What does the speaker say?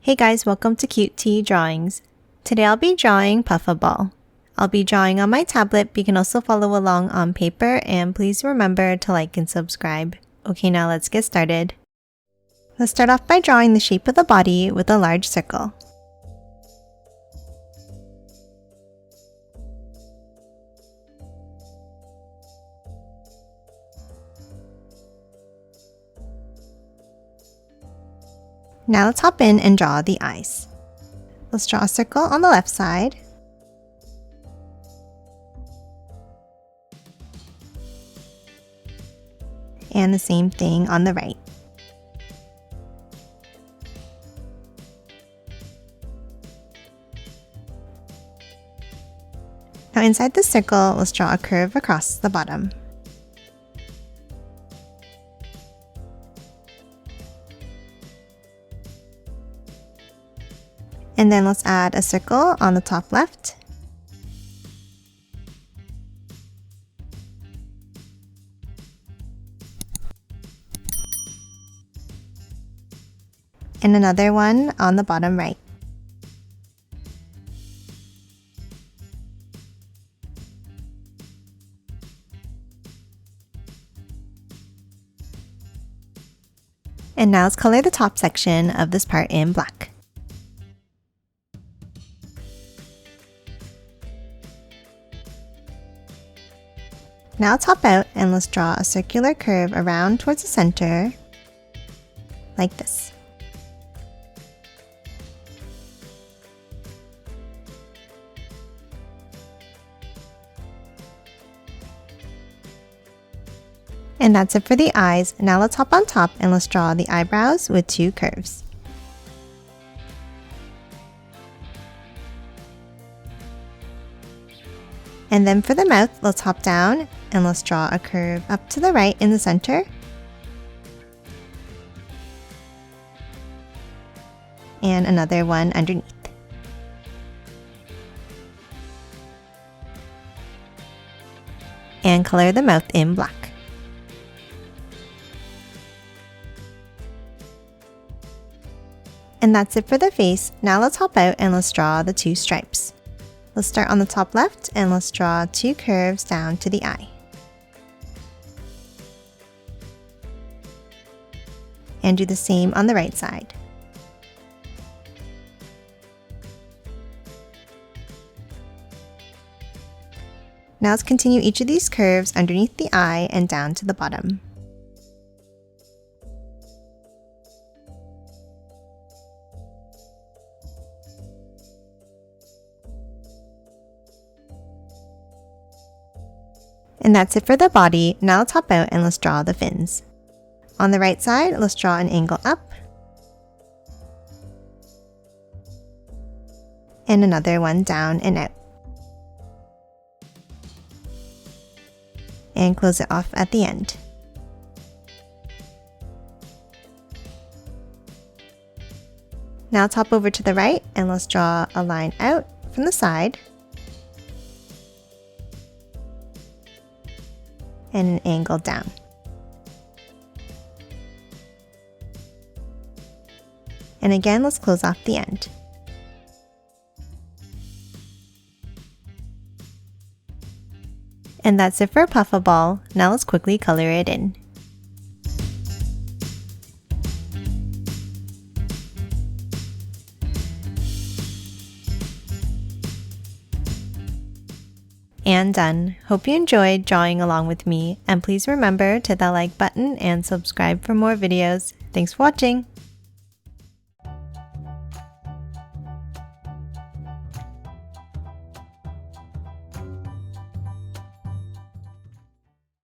Hey guys, welcome to Cute Tea Drawings. Today I'll be drawing Puffaball. I'll be drawing on my tablet, but you can also follow along on paper, and please remember to like and subscribe. Okay, now let's get started. Let's start off by drawing the shape of the body with a large circle. Now let's hop in and draw the eyes. Let's draw a circle on the left side. And the same thing on the right. Now inside the circle, let's draw a curve across the bottom. And then let's add a circle on the top left. And another one on the bottom right. And now let's color the top section of this part in black. Now let's hop out and let's draw a circular curve around towards the center, like this. And that's it for the eyes. Now let's hop on top and let's draw the eyebrows with two curves. And then for the mouth, let's hop down and let's draw a curve up to the right in the center. And another one underneath. And color the mouth in black. And that's it for the face. Now let's hop out and let's draw the two stripes. Let's start on the top left and let's draw two curves down to the eye. And do the same on the right side. Now let's continue each of these curves underneath the eye and down to the bottom. And that's it for the body. Now let's hop out and let's draw the fins. On the right side, let's draw an angle up. And another one down and out. And close it off at the end. Now let's hop over to the right and let's draw a line out from the side. And an angle down. And again, let's close off the end. And that's it for Puffaball. Now let's quickly color it in. And done. Hope you enjoyed drawing along with me, and please remember to hit that like button and subscribe for more videos. Thanks for watching!